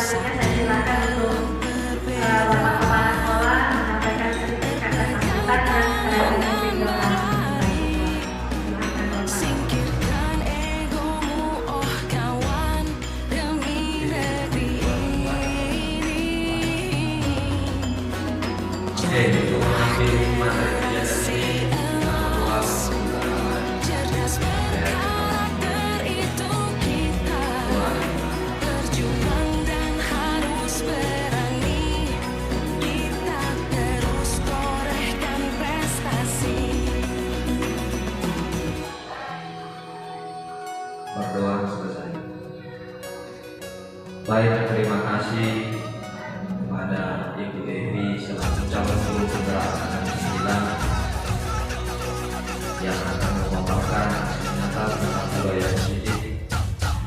selanjutnya saya silakan untuk Bapak Kepala Sekolah menyampaikan sedikit kata sambutan dan sekaligus memimpin doa. Singkirkan egomu, oh kawan, demi negeri ini. Oke, untuk mengambil materi kegiatan ini, Cerdas berakar itu kita, berjuang dan harus berani. Kita terus torehkan prestasi. berdoa selesai. Baik, terima kasih kepada Ibu Evi selaku calon guru penggerak Akademi 9 yang akan memaparkan hasil nyata tentang budaya positif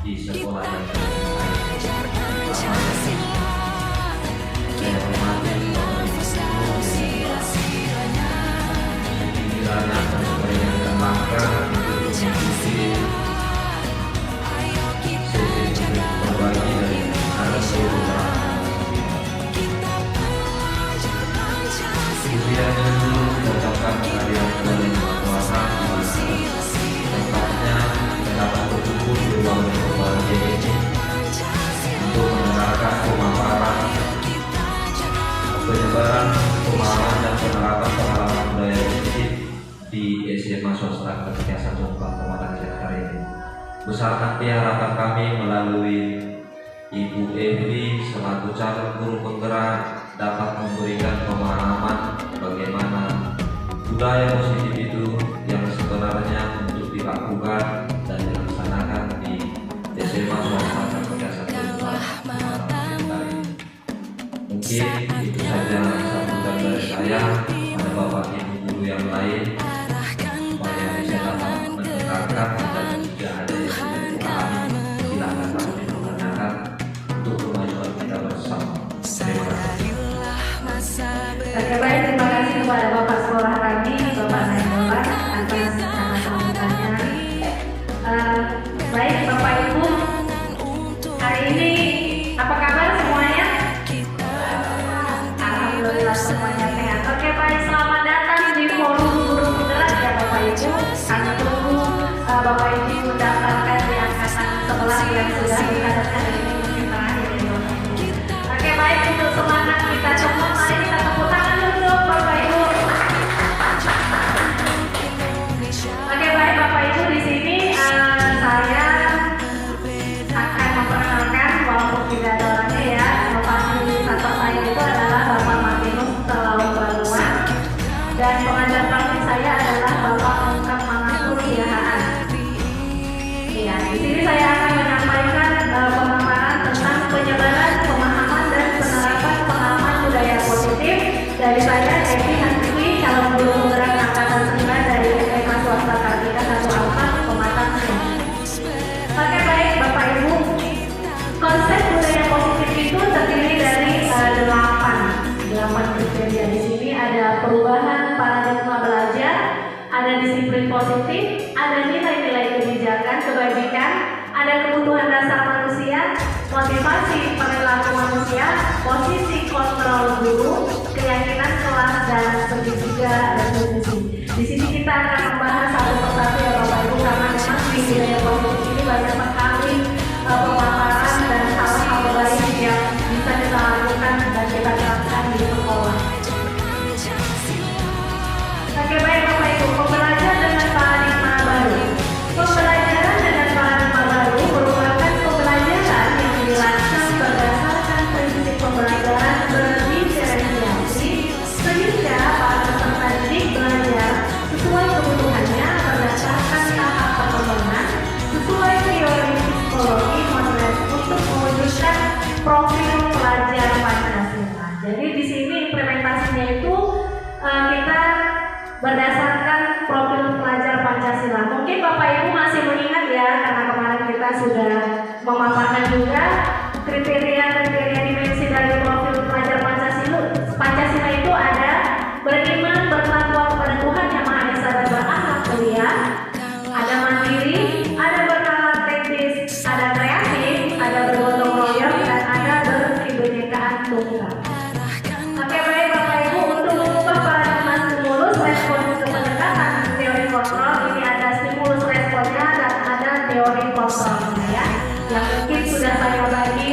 di sekolah yang Belajar Pancasila, saya hormati Bapak Ibu guru sia-sianya. kiranya akan memberikan langkah untuk mengikuti Ayo kita sesi berbagi dari anak seluruh kita belajar Pancasila. kemudian dulu mengucapkan kehadiran dari Yang Kuasa tempatnya dapat berkumpul di ruang yang berbahagia ini untuk mendengarkan pemaparan penyebaran pemahaman dan penerapan pengalaman budaya positif di SMA Swasta ketika 1 Kabupaten Jakarta ini. Besar hati harapan kami melalui Ibu Evi selaku calon guru penggerak dapat memberikan pemahaman bagaimana budaya positif itu yang sebenarnya untuk dilakukan dan dilaksanakan di SMA Swasta ketika 1 Kabupaten Jakarta ini. Mungkin itu saja sambutan dari saya. Ada Bapak Ibu guru yang lain supaya bisa dapat mendengarkan dan jika ada yang tidak dipahami silakan dapat dipertanyakan untuk kemajuan kita bersama. Terima kasih. Oke, baik, terima kasih kepada Bapak Sekolah kami, Bapak Nainggolan atas kata sambutannya. Baik, Bapak Ibu, hari ini apa kabar semuanya? Alhamdulillah semuanya sehat. Oke, baik, selamat datang di forum guru penggerak ya Bapak Ibu. Kami tunggu Bapak Ibu mendaftarkan di angkatan 11 yang sudah dikatakan dari minggu terakhir ini. Oke, baik, untuk semangat kita semua, mari kita tepuk tangan dulu Bapak Ibu. Oke, baik Bapak Ibu, di sini saya akan memperkenalkan walaupun tidak ada orangnya ya. Fasilitator saya itu adalah Bapak Martinus Telau Balua dan pengajar praktik saya adalah Bapak Ungkap Mangatur Yahaan. Ya, di sini saya akan menyampaikan pemaparan tentang penyebaran pemahaman dan penerapan pengalaman budaya positif dari saya Evi Hansiwi, calon guru penggerak angkatan 9 dari SMA Swasta Kartika 1 Alfa Pematang. Oke, baik Bapak Ibu, konsep budaya positif itu terdiri dari 8 kriteria. Di sini ada perubahan paradigma belajar, ada disiplin positif, ada nilai-nilai kebijakan, kebajikan, ada kebutuhan dasar manusia, motivasi perilaku manusia, posisi kontrol guru, keyakinan kelas dan segitiga retribusi. Di sini kita akan membahas satu persatu ya Bapak Ibu, karena memang di budaya positif ini banyak sekali pemaparan dan hal-hal baik yang bisa kita lakukan dan kita terapkan di sekolah. Oke, baik Bapak Ibu, pembelajaran dengan paradigma baru. Pembelajaran dengan paradigma baru merupakan pembelajaran yang dilakukan berdasarkan prinsip pembelajaran berdiferensiasi sehingga para peserta didik belajar sesuai kebutuhannya berdasarkan tahap perkembangan sesuai teori psikologi modern untuk mewujudkan profil pelajar Pancasila. Jadi di sini implementasinya itu kita berdasarkan profil pelajar Pancasila. Mungkin Bapak Ibu masih mengingat ya, karena kemarin kita sudah memaparkan juga kriteria dimensi dari profil pelajar Pancasila. Pancasila itu ada beriman, bertakwa kepada Tuhan Yang Maha Esa dan berakhlak mulia, ada mandiri, ada berkarakter teknis, ada kreatif, ada bergotong royong, dan ada yang mungkin sudah saya bagi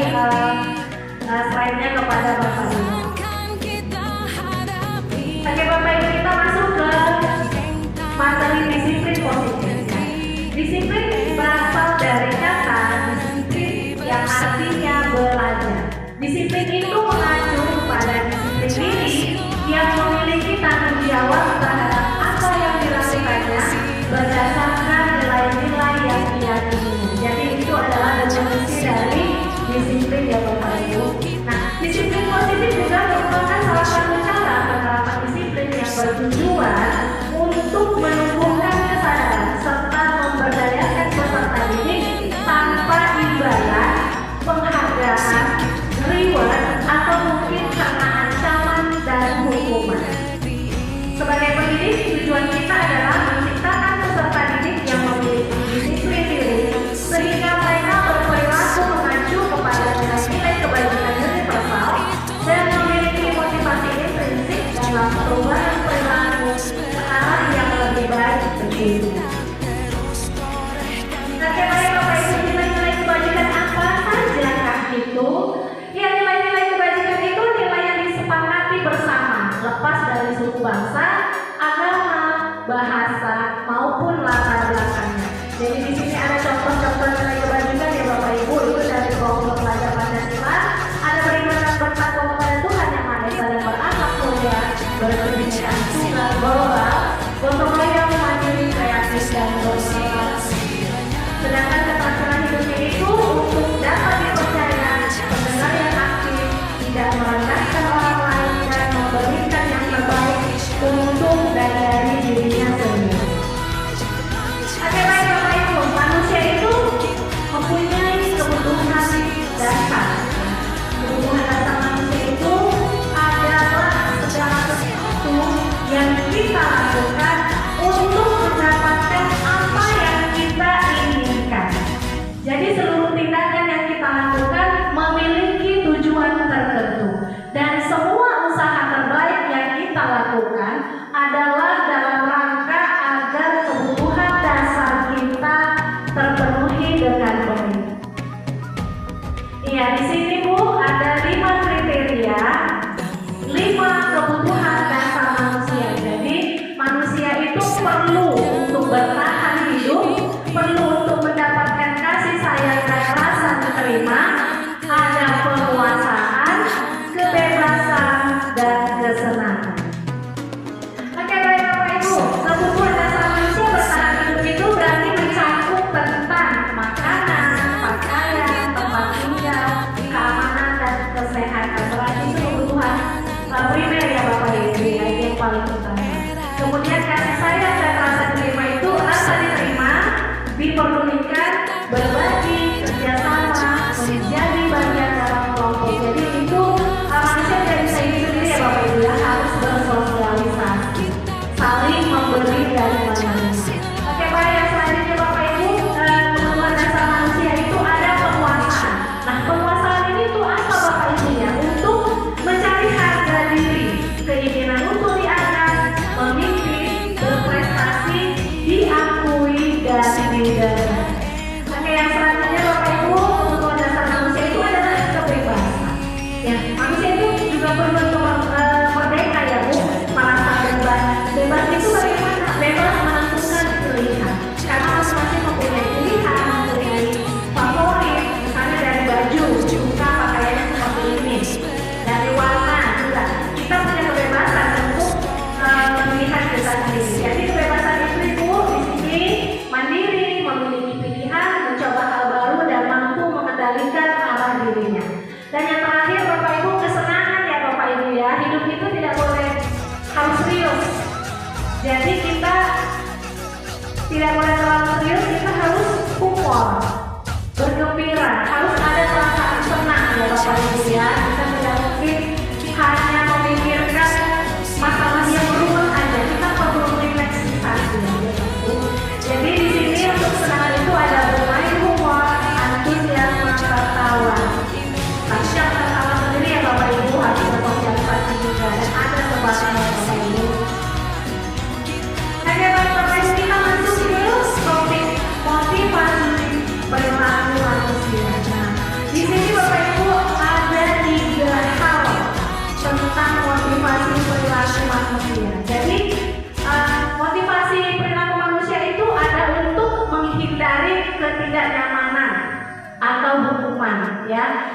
slide-nya kepada Bapak Ibu. Kan kita hadapi Oke Bapak Ibu, kita masuk ke materi disiplin positif. Disiplin berasal dari kata disiplin yang artinya belajar. Disiplin itu mengacu pada disiplin diri yang memiliki tanggung jawab terhadap apa yang dilakukannya berdasarkan nilai-nilai yang diyakini. Jadi itu adalah definisi dari disiplin ya Bapak Ibu. Nah, disiplin positif juga merupakan salah satu cara penerapan disiplin yang bertujuan untuk menumbuhkan kesadaran serta memberdayakan peserta didik tanpa imbalan, penghargaan, reward, atau mungkin karena ancaman dan hukuman. Sebagai pendidik, tujuan kita adalah menciptakan peserta didik yang memiliki disiplin diri sehingga mereka berperilaku mengacu kepada nilai-nilai kebajikan universal dan memiliki motivasi intrinsik dalam perubahan perilaku ke arah yang lebih baik begitu. Oke baik Bapak Ibu, nilai-nilai kebajikan apa sajakah itu? Ya, nilai-nilai kebajikan itu nilai yang disepakati bersama, lepas dari suku bangsa, agama, bahasa, maupun latar belakangnya. Jadi di sini ada contoh-contoh nilai kebajikan ya Bapak Ibu, itu dari kelompok pelajar Pancasila, ada beribadah bertakwa kepada Tuhan yang Maha Esa dan berakhlak mulia, berkebinekaan tunggal global, gotong royong, mandiri, kreatif, dan bermanfaat. Sedangkan keterampilan hidupnya itu untuk dapat dipercaya, pendengar yang aktif, tidak merendahkan orang lain dan memberikan yang terbaik untuk dan dari dirinya sendiri. Oke baik Bapak Ibu, manusia itu mempunyai kebutuhan dasar. Kebutuhan dasar manusia itu adalah segala sesuatu yang kita lakukan untuk mendapatkan apa yang kita inginkan. Jadi seluruh tindakan yang kita lakukan memiliki tujuan tertentu dan semua usaha terbaik yang kita lakukan adalah dalam rangka agar kebutuhan dasar kita terpenuhi dengan baik. Iya, di sini Bu ada 5 kriteria, 5 kebutuhan dasar manusia. Jadi manusia itu perlu untuk bertahan hidup, perlu untuk mendapatkan kasih sayang dan rasa diterima, ada penguasaan, kebebasan, dan kesenangan. Oke baik Bapak Ibu, kebutuhan dasar manusia bertahan hidup itu berarti mencakup tentang makanan, pakaian, tempat tinggal, keamanan, dan kesehatan. Berarti itu kebutuhan primer ya Bapak Ibu, yang paling utama. Kemudian kasih sayang dan rasa diterima itu rasa diterima, diperlukan, berbagi, kerjasama, menjadi bagian dalam kelompok. Jadi itu manusia tidak bisa hidup sendiri ya Bapak Ibu, ya harus bersosialisasi, saling memberi dan menerima. Oke baik, yang selanjutnya Bapak Ibu, kebutuhan dasar manusia itu ada penguasaan. Nah penguasaan ini tuh apa Bapak Ibu ya? Untuk mencari harga diri, keinginan untuk diangkat, memimpin, berprestasi, diakui dan didengar. Oke, yang selanjutnya Bapak Ibu, kebutuhan dasar manusia itu adalah kebebasan. Ya, manusia itu juga perlu untuk merdeka ya Bu, merasa bebas. Bebas itu bagaimana? Bebas menentukan pilihan. Karena masing-masing mempunyai pilihan, mempunyai favorit, misalnya dari baju, suka pakaiannya seperti ini, dari warna juga. Kita punya kebebasan untuk memilih kita sendiri. Jadi kebebasan itu Ibu disiplin, mandiri, memiliki pilihan, mencoba hal baru dan mampu mengendalikan arah dirinya. Dan yang terakhir Bapak Ibu, kesenangan ya Bapak Ibu ya. Hidup itu tidak boleh harus serius. Jadi kita tidak boleh terlalu serius, kita harus humor, bergembira, harus ada perasaan senang ya Bapak Ibu ya. Kita tidak mungkin hanya memikirkan masalah yang rumit aja, kita perlu relaksasi ya Bu. Jadi di sini untuk kesenangan itu ada bermain humor, antusiasme, tertawa. Tapi yang tertawa sendiri ya Bapak Ibu harus bersosialisasi juga dan ada sebabnya Bapak Ibu. Oke baik Bapak Ibu, kita masuk ke topik motivasi manusia. Jadi motivasi perilaku manusia itu ada untuk menghindari ketidaknyamanan atau hukuman, ya.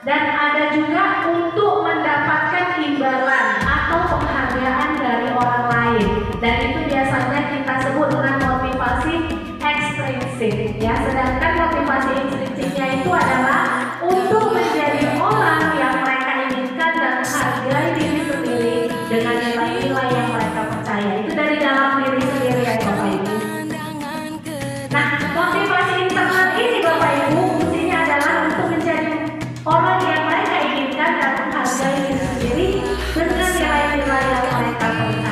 Dan ada juga untuk mendapatkan imbalan atau penghargaan dari orang lain. Dan itu biasanya kita sebut dengan motivasi ekstrinsik, ya. Sedangkan motivasi intrinsiknya itu adalah untuk menjadi orang yang mereka inginkan dan hargai diri sendiri dengan nilai-nilai yang mereka percaya. Itu dari dalam diri sendiri, ya Bapak Ibu. Nah, motivasi internal ini Bapak Ibu fungsinya adalah untuk menjadi orang yang mereka inginkan dan menghargai diri sendiri dengan nilai-nilai yang mereka percaya.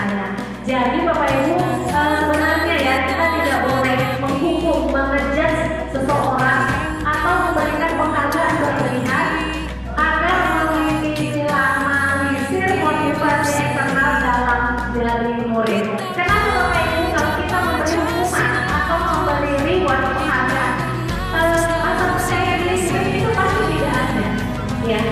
Jadi Bapak Ibu, sebenarnya ya kita tidak boleh menghukum, mengejudge seseorang atau memberikan penghargaan berlebihan agar meminimalisir motivasi eksternal dalam diri murid. Kenapa Bapak Ibu kalau kita memberi hukuman atau memberi reward penghargaan, rasa percaya diri sendiri itu pasti tidak ada, ya.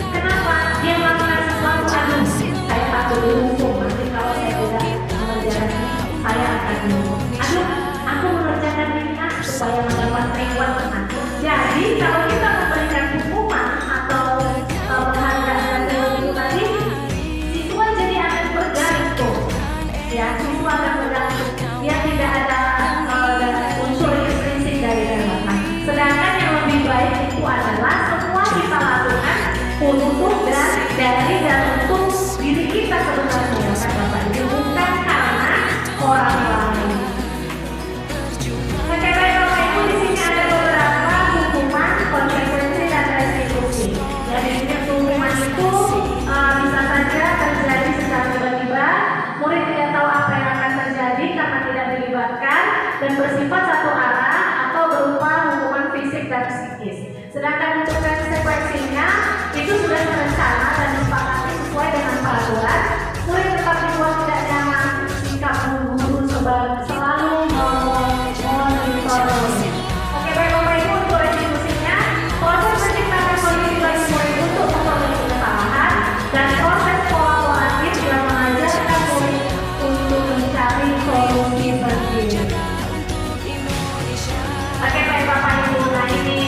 Kenapa? Dia melakukan sesuatu, aduh saya takut dihukum, nanti kalau saya tidak mengerjakan ini saya akan dihukum. Aduh, aku mengerjakan ini supaya mendapat reward. Jadi kalau kita memberikan hukuman atau penghargaan itu tadi, siswa jadi akan bergantung, ya. Siswa akan bergantung. Dia tidak ada unsur intrinsik dari dalam. Sedangkan yang lebih baik itu adalah semua kita lakukan untuk dari dan untuk diri kita sebenarnya, kan Bapak Ibu, bukan karena orang lain. Oke baik Bapak Ibu, di sini ada beberapa hukuman, konsekuensi dan restitusi. Jadi hukuman itu bisa saja terjadi secara tiba-tiba, murid tidak tahu apa yang akan terjadi karena tidak dilibatkan dan bersifat satu arah atau berupa hukuman fisik dan psikis. Sedangkan untuk konsekuensinya itu sudah terencana dan disepakati sesuai dengan peraturan. Murid tetap dibuat tidak nyaman jika guru selalu memonitor. Oke baik Bapak Ibu, untuk restitusinya, proses menciptakan kondisi bagi murid untuk memperbaiki kesalahan dan proses kolaboratif yang mengajarkan murid untuk mencari solusi sendiri. Oke baik Bapak Ibu, nah ini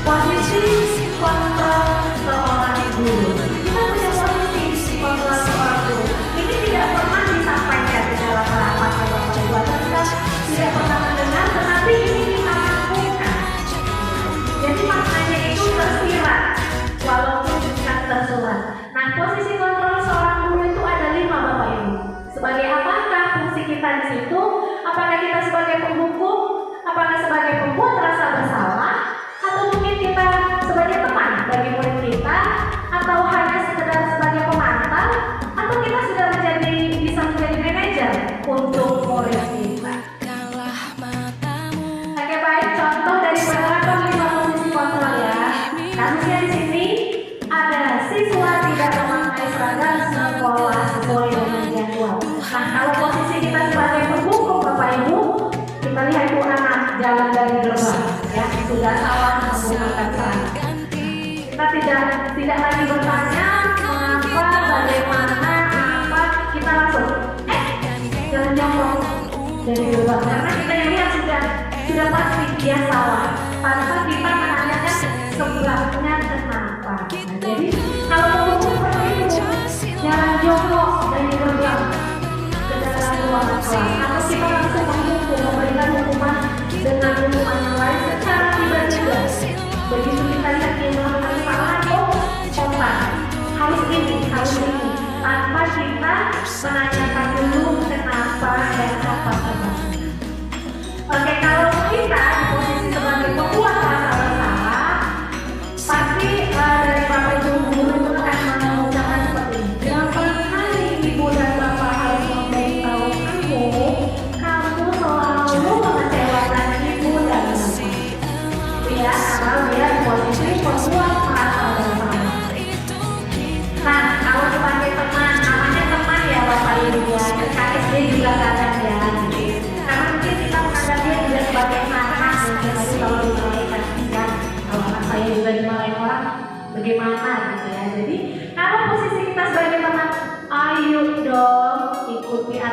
posisi kontrol seorang guru. Kita punya posisi kontrol seorang guru. Ini tidak pernah disampaikan di dalam rapat Bapak Ibu. Kita tidak pernah mendengar, tetapi ini kita lakukan. Jadi maknanya itu tersirat, walaupun bukan tersurat. Nah, posisi kontrol seorang guru itu ada 5 Bapak Ibu. Sebagai apakah fungsi kita di situ? Apakah kita sebagai penghukum? Apakah sebagai pembuat rasa bersalah? Atau mungkin kita sebagai teman bagi murid kita, atau hanya sekedar sebagai pemantau, atau kita sudah bisa menjadi manajer untuk murid kita. Oke baik, contoh dari penerapan 5 posisi kontrol ya. Kasusnya di sini ada siswa tidak memakai seragam sekolah sesuai dengan jadwal. Nah kalau posisi kita sebagai penghukum Bapak Ibu, kita lihat itu anak jalan dari gerbang, ya sudah salah menggunakan seragam. Kita tidak lagi bertanya mengapa, bagaimana, apa, kita langsung jalan jongkok dari gerbang karena kita yang lihat sudah pasti dia salah tanpa kita menanyakan sebabnya kenapa. Nah, jadi kalau menghukum seperti itu, jalan jongkok dari gerbang ke dalam ruangan kelas, atau kita langsung menghukum, memberikan hukuman dengan hukuman yang lain secara tiba-tiba. Begitu kita lihat dia melakukan kesalahan, harus ini, tanpa kita menanyakan dulu kenapa dan apa sebabnya. Oke, kalau kita di posisi sebagai pembuat rasa bersalah, pasti dari Bapak Ibu guru itu akan mengucapkan seperti ini. Berapa kali Ibu dan Bapak harus memberitahu kamu selalu mengecewakan Ibu dan Bapak. Ya, kalau dia di posisi pembuat rasa bersalah. Nah, kalau sebagai teman, namanya teman ya Bapak Ibu ya, KSD juga kadang ya. Karena mungkin kita menganggap dia juga sebagai anak, jadi kalau dimarahin kan, kalau anak saya juga dimarahin orang, bagaimana gitu ya. Jadi kalau posisi kita sebagai teman, ayo dong.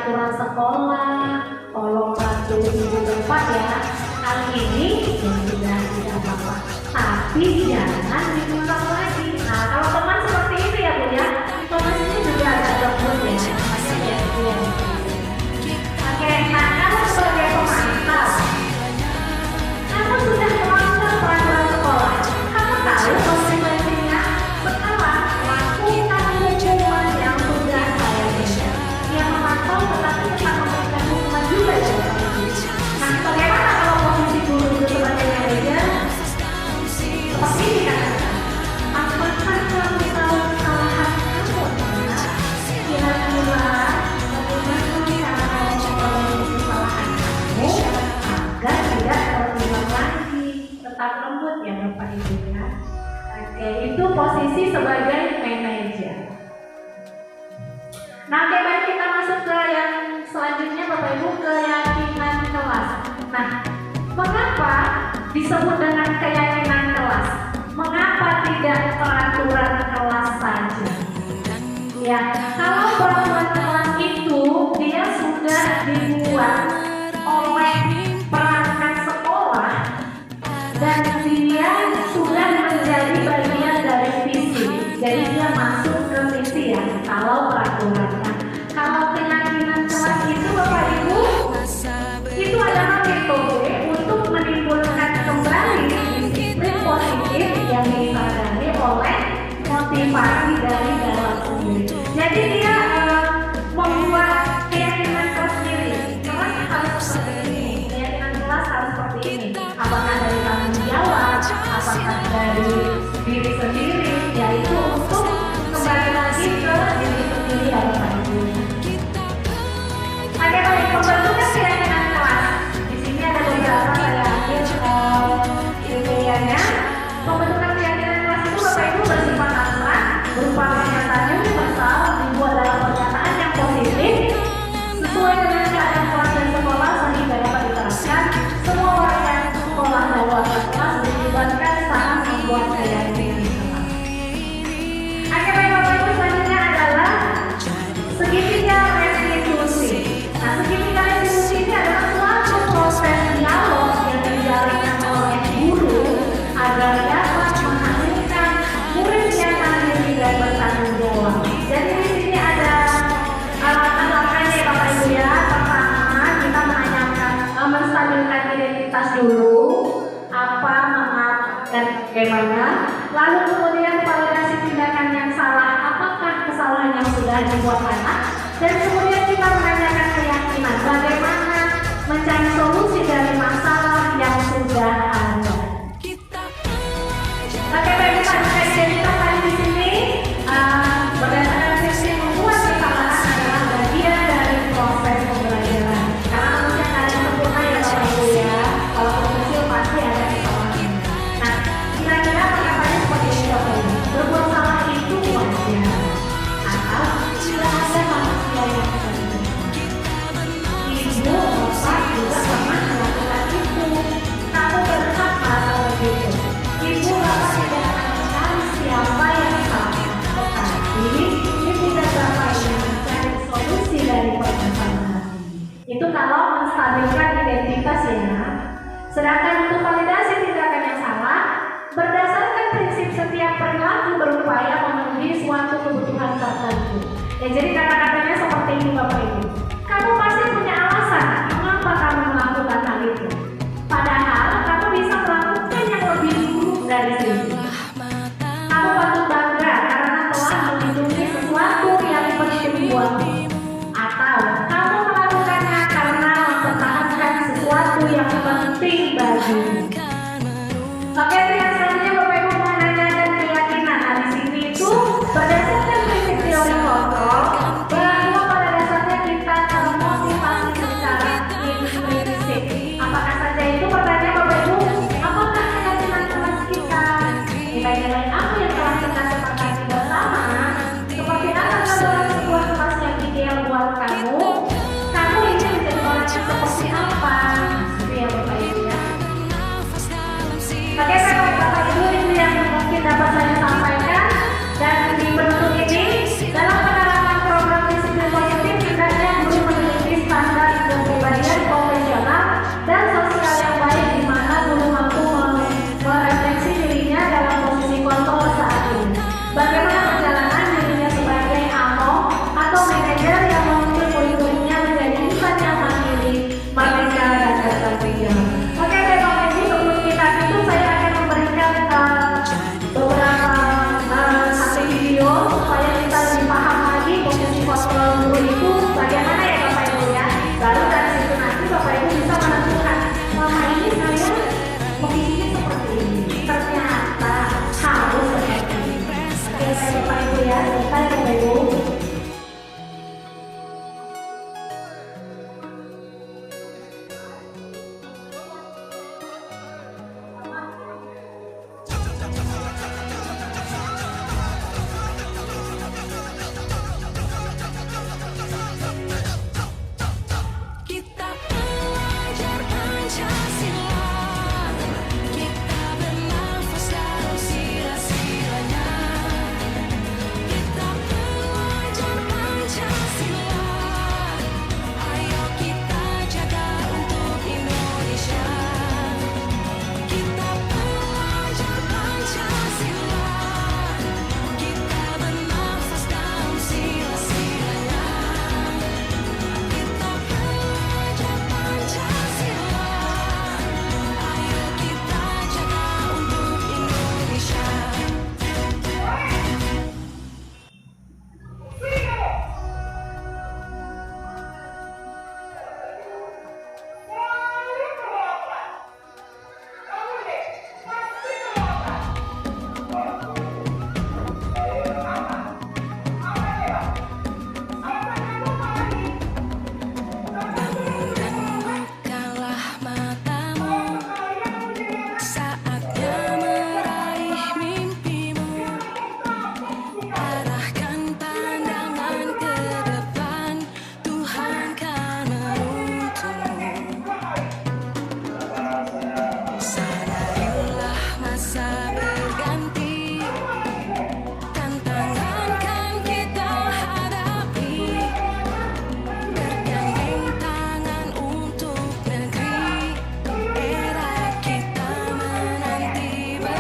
peraturan sekolah, tolong bantu ibu bapak ya. Hal ini ya sudah tidak apa-apa, tapi jangan diulang lagi. Nah, kalau teman seperti itu ya Bu ya, teman ini juga ada lembut ya, makanya ya itu ya. Oke, nah kamu sebagai pemantau, kamu sudah melanggar peraturan sekolah, kamu tahu konsekuensinya. Sekarang lakukan hukuman yang sudah saya berikan. Yang memantau tetapi tetap memberikan hukuman juga ya. Nah, bagaimana kalau posisi guru itu sebagai manajer? Seperti ini kan? Apakah kamu tahu kesalahan kamu? Kira-kira bagaimana cara kamu memperbaiki kesalahan kamu agar tidak terulang lagi? Tetap lembut ya Bapak Ibu ya. Oke, itu posisi sebagai manajer. Nah, oke, baik, kita masuk ke yang selanjutnya Bapak Ibu, keyakinan kelas. Nah, mengapa disebut dengan keyakinan kelas? Mengapa tidak peraturan kelas saja? Ya, kalau peraturan kelas itu dia sudah dibuat oleh perangkat sekolah dan dia sudah menjadi bagian dari visi. Jadi dia masuk ke visi ya. Kalau peraturannya, kalau keyakinan kelas itu Bapak Ibu, itu adalah metode untuk menimbulkan kembali disiplin positif yang disadari oleh motivasi dari dalam sendiri. Jadi dia membuat keyakinan kelas sendiri. Kelas harus seperti ini, keyakinan kelas harus seperti ini. Apakah dari tanggung jawab, apakah dari diri sendiri, yaitu untuk kembali lagi ke diri sendiri ya Bapak Ibu. Oke, baik, pembentukan keyakinan kelas. Di sini ada beberapa saya ambil kriterianya. Pembentukan keyakinan kelas itu Bapak Ibu bersifat abstrak, berupa pernyataan universal, dibuat dalam pernyataan yang positif, sesuai dengan keadaan kelas dan sekolah sehingga dapat diterapkan. Semua warga sekolah dan warga kelas dilibatkan saat membuat keyakinan kelas. Oke, baik Bapak Ibu, selanjutnya adalah segitiga restitusi. Nah, segitiga restitusi ini adalah suatu proses dialog yang dijalankan oleh guru agar dapat menghasilkan murid yang mandiri dan bertanggung jawab. Jadi di sini ada alasannya Bapak Ibu ya. Pertama, kita menanyakan menstabilkan identitas dulu, apa, dan bagaimana. Lalu kemudian validasi tindakan yang salah, apakah kesalahan yang sudah dibuat anak, dan kemudian kita menanyakan keyakinan bagaimana mencari solusi dari masalah yang sudah ada. Oke, baik, Pak, identitas tadi di sini berdasarkan visi membuat kesalahan adalah bagian dari proses pembelajaran. Karena manusia tidak ada sempurna ya Bapak Ibu ya. Kalau kecil pasti ada kesalahan. Nah, kira-kira pernyataannya seperti ini Bapak Ibu. Berbuat salah itu wajar atau tidak ada manusia yang sempurna. Ibu, bapak juga pernah melakukan itu. Kamu berhak atau begitu. Ibu, bapak tidak akan mencari siapa yang salah, tetapi ibu dan bapak ingin mencari solusi dari permasalahan ini. Itu kalau menstabilkan identitas ya. Sedangkan untuk validasi tindakan yang salah, berdasarkan prinsip setiap perilaku berupaya memenuhi suatu kebutuhan tertentu. Ya, jadi kata-katanya seperti ini Bapak Ibu. Kamu pasti punya alasan mengapa kamu melakukan hal itu. Padahal kamu bisa melakukan yang lebih buruk dari itu. Kamu patut bangga karena telah melindungi sesuatu yang penting buatmu. Atau kamu melakukannya karena mempertahankan sesuatu yang penting bagimu. Oke, yang selanjutnya Bapak Ibu menanyakan keyakinan. Nah, di sini itu berdasarkan prinsip teori kontrol bahwa pada dasarnya kita termotivasi secara intrinsik. Apakah saja itu? Pertanyaan Bapak Ibu, apakah keyakinan kelas kita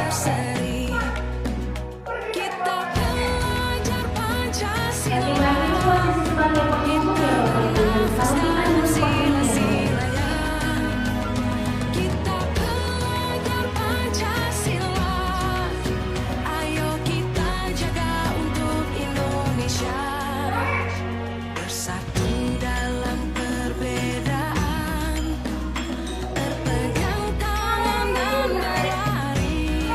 berseri. Kita belajar Pancasila. Yang lagi itu posisi sebagai penghubung ya Bapak Ibu. Kalau kita dulu Sila-silanya. Kita belajar Pancasila. Ayo kita jaga untuk Indonesia. Bersatu dalam perbedaan, berpegang tangan dan berlari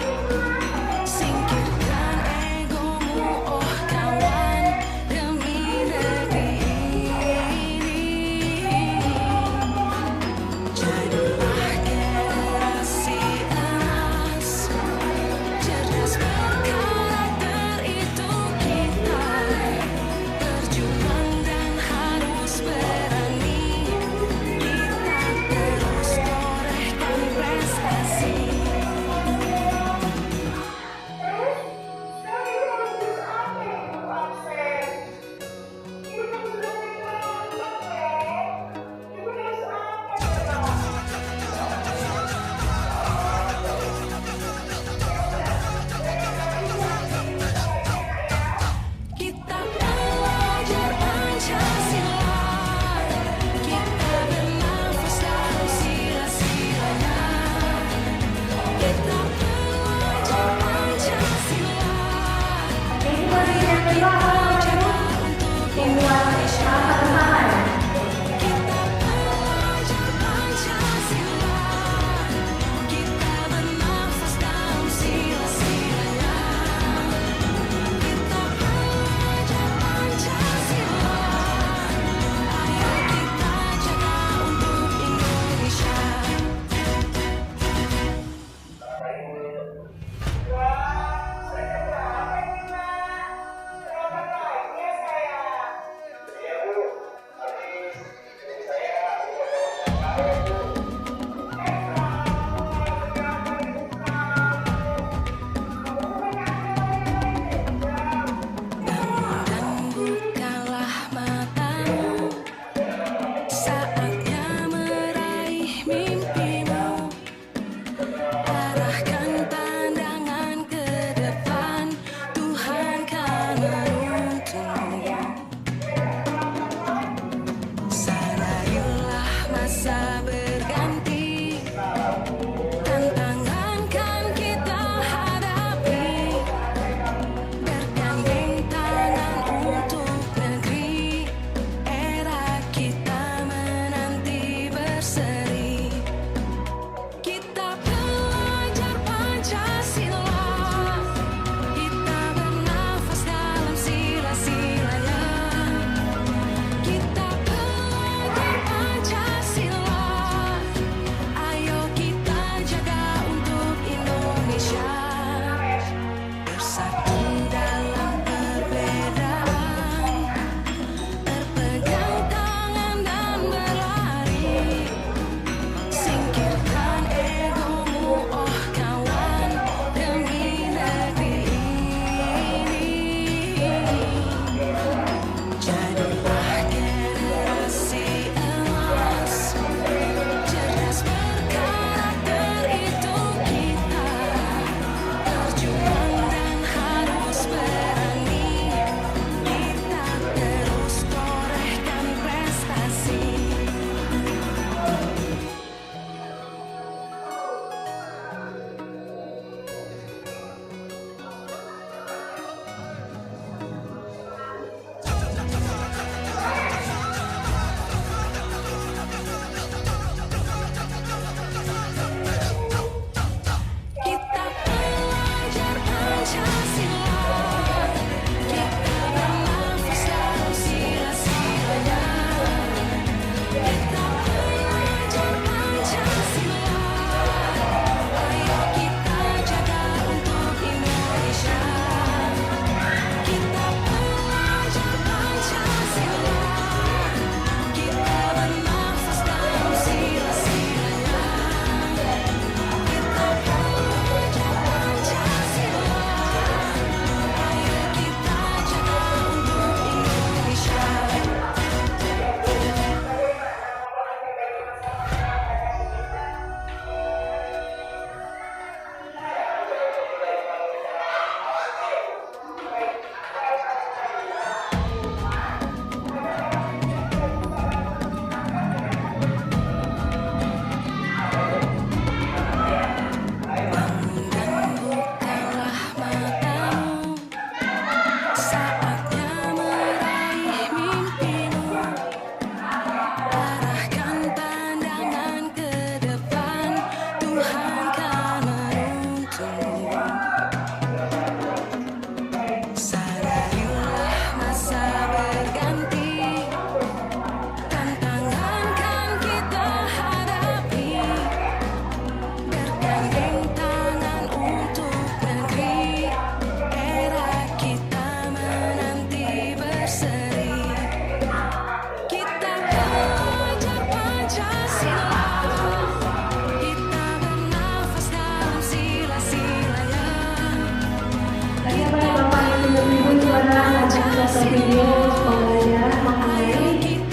satu video pembelajaran mengenai 5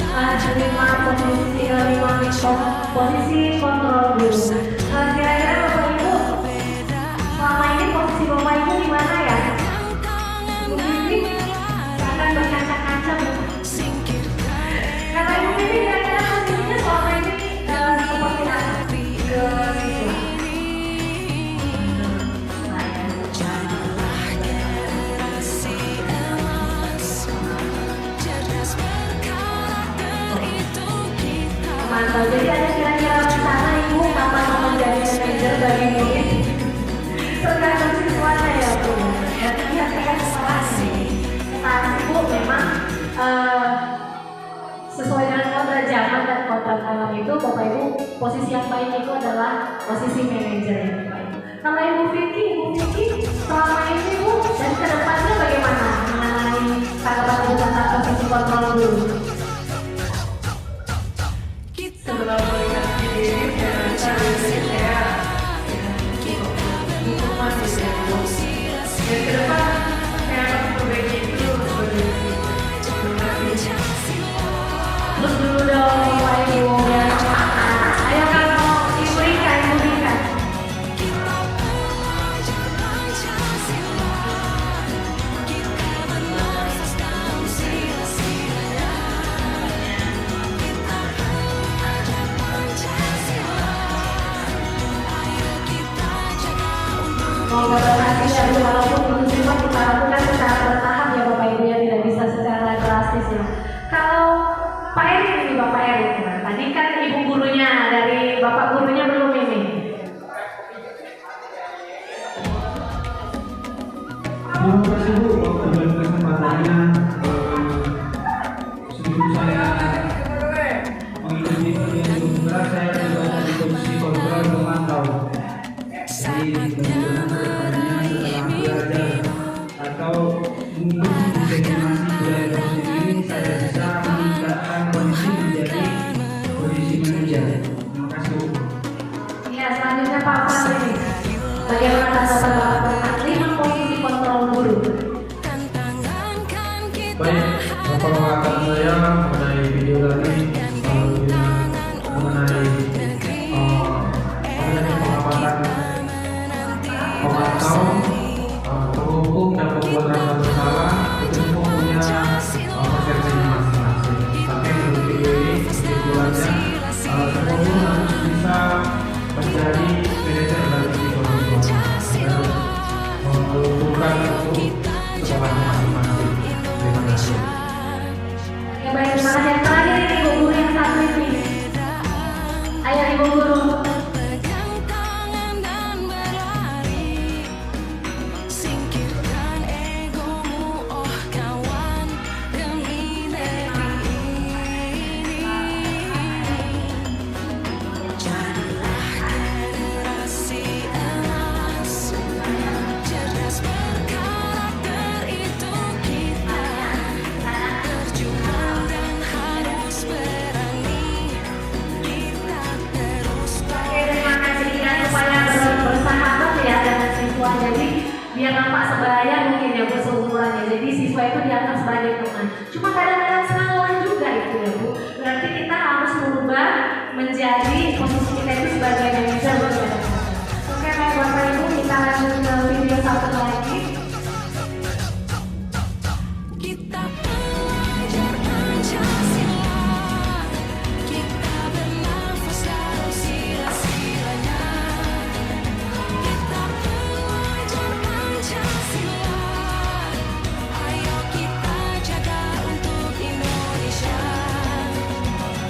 posisi kontrol guru. Kira-kira Bapak Ibu selama ini posisi Bapak Ibu di mana ya? Mungkin akan berkaca-kaca. Karena Ibu ini kira-kira posisinya selama ini seperti apa? Ke siswa. Mantap, jadi ada kira-kira rencana Ibu kapan mau menjadi manajer bagi murid tergantung siswanya ya Bu. Dan lihat-lihat sekolahnya. Saat Ibu memang sesuai dengan kodrat zaman dan kodrat alam itu, Bapak Ibu posisi yang baik itu adalah posisi manajer ya Bapak Ibu. Kalau Ibu Vicky selama ini Bu dan kedepannya bagaimana mengenai tanggapan Ibu tentang posisi kontrol dulu? Setelah melihat video ini, saya butuh masih ya. Dan ke depan saya akan memperbaiki itu Terus dulu dong Bapak Ibu ya. Ayo kalau Ibu Rika. Mau berhasil ya Bu, walaupun itu semua kita lakukan secara bertahap ya Bapak Ibu ya, tidak bisa secara drastis ya. Kalau Pak Erik ini Bapak Erik, nah, tadi kan Ibu gurunya dari Bapak gurunya belum ini. Terima kasih Bu untuk kesempatannya. Sebelum saya mengikuti video sebentar, saya juga ada di posisi kontrol memantau. Jadi mudah-mudahan kedepannya setelah belajar atau mungkin diseminasi belajar sendiri, saya bisa meningkatkan kondisi menjadi posisi manajer. Terima kasih Bu. Ya, selanjutnya Pak Fahri. Bagaimana tanggapan Bapak tentang 5 posisi kontrol guru? Baik, pengalaman saya mengenai video tadi mengenai pengamatan pemantau, penghukum dan pembuat rasa bersalah itu semua punya persepsinya masing-masing. Tapi menurut video ini kesimpulannya semua guru harus bisa menjadi manajer dari siswa-siswa dan mengumpulkan untuk sekolahnya masing-masing. Terima kasih. Ya baik, terima kasih. Yang terakhir ini Ibu Guru yang satu ini. Ayo Ibu Guru. Pegang tangan dan berlari, singkirkan egomu, oh kawan, demi negeri ini. Jadilah generasi emas, cerdas berkarakter itu kita, berjuang dan harus berani, kita terus Oke, terima kasih ya, supaya bersahabat ya dengan siswa. Jadi biar nampak sebaya mungkin ya Bu seumurannya. Jadi siswa itu dianggap sebagai teman. Cuma kadang-kadang salah juga itu ya Bu. Berarti kita harus merubah menjadi posisi kita itu sebagai manajer berjalan. Oke baik Bapak Ibu, kita lanjut ke video satu lagi. kita belajar Pancasila, kita bernafas dalam sila-silanya. Kita belajar Pancasila, ayo kita jaga untuk Indonesia.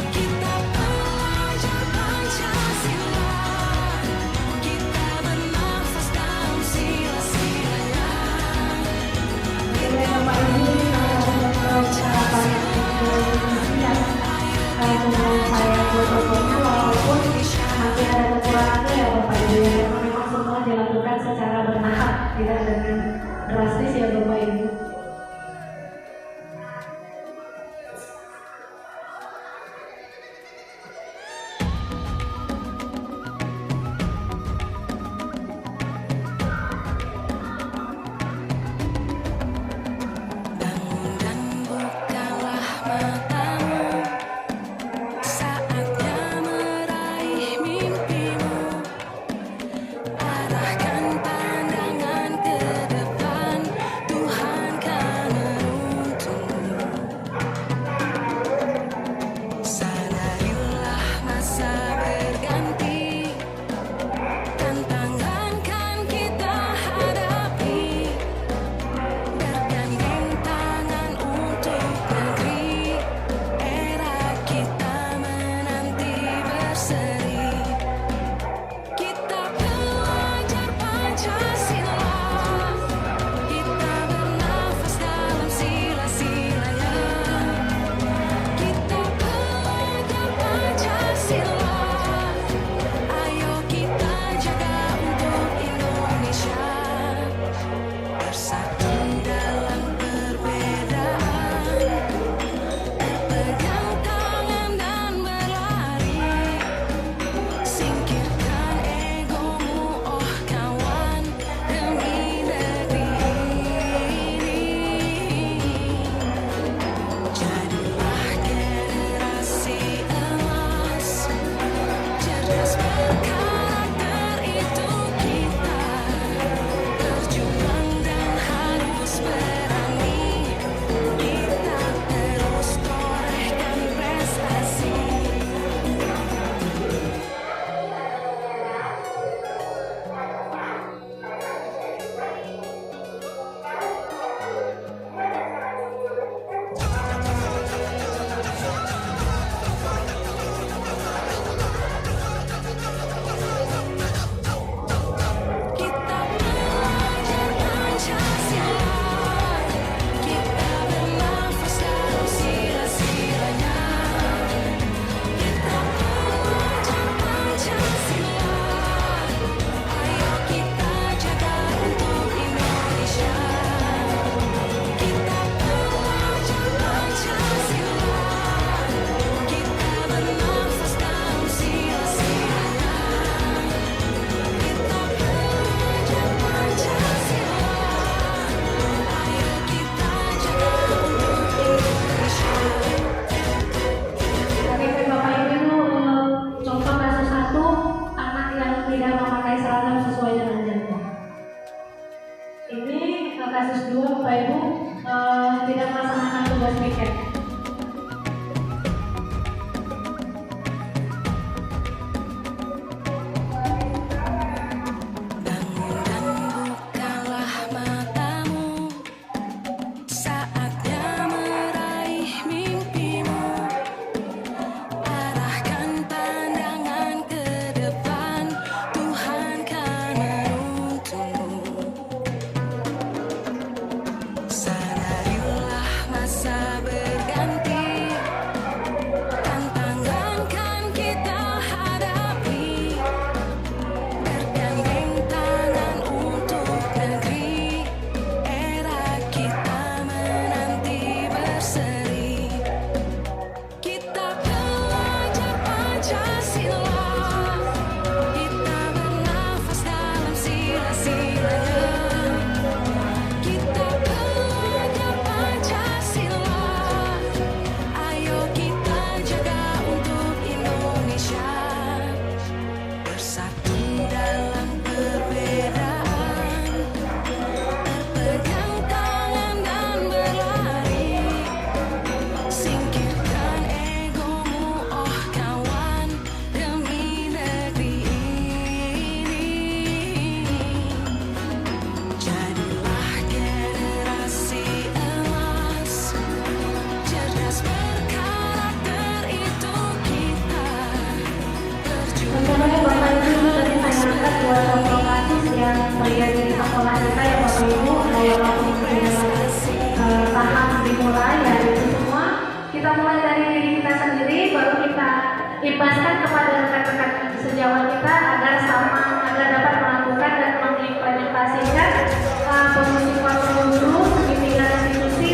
Kita belajar Pancasila, kita bernafas dalam sila-silanya. Oke Bapak Ibu, kita lanjut ke cara yang kemudian saya fotonya walaupun masih ada kekurangannya ya Bapak Ibu ya, karena memang semua dilakukan secara bertahap, tidak dengan drastis ya Bapak Ibu. ini kasus 2 Bapak Ibu tidak melaksanakan tugas piket. Bangun dan bukalah matamu, saatnya meraih mimpimu. Arahkan pandangan ke depan, Tuhan kan menuntunmu. Sadarilah masa berganti, tantangan kan kita hadapi. Bergandeng tangan untuk negeri, era kita menanti berseri. Kita belajar Pancasila, kita bernafas dalam sila-silanya. Kita belajar Pancasila, ayo kita jaga untuk Indonesia. Bersatu dalam perbedaan, berpegang tangan dan berlari. Singkirkan egomu, oh kawan, demi negeri ini. Jadilah generasi emas, cerdas berkarakter, itu kita. Rencananya Bapak Ibu tadi saya angkat 2 contoh kasus yang terjadi di sekolah kita ya Bapak Ibu. Awal tahap dimulai ya itu semua. Kita mulai dari diri kita sendiri, baru kita ibaskan kepada rekan-rekan sejawat kita agar dapat melakukan dan mengimplementasikan posisi guru di tingkat institusi.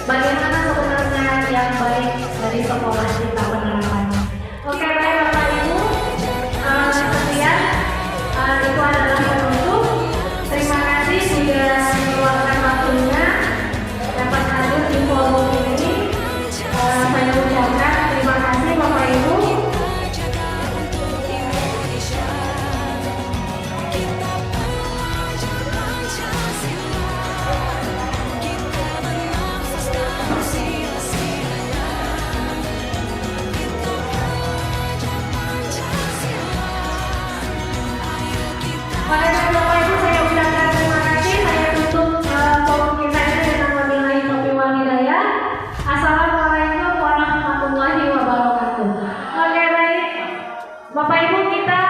Bagaimana sebenarnya yang baik dari sekolah kita penerapannya. Oke baik Bapak Ibu, sekian itu adalah penutup. Terima kasih sudah meluangkan waktunya dapat hadir di forum ini. Saya ucapkan terima kasih Bapak Ibu. Jaga untuk Indonesia. Kita belajar Pancasila, kita bernafas dalam sila-silanya. Kita belajar Pancasila, ayo kita. Pada Bapak Ibu saya ucapkan terima kasih. Saya tutup forum kita ini dengan wabillahi taufiq wal hidayah. Assalamualaikum warahmatullahi wabarakatuh. Oke baik, Bapak Ibu kita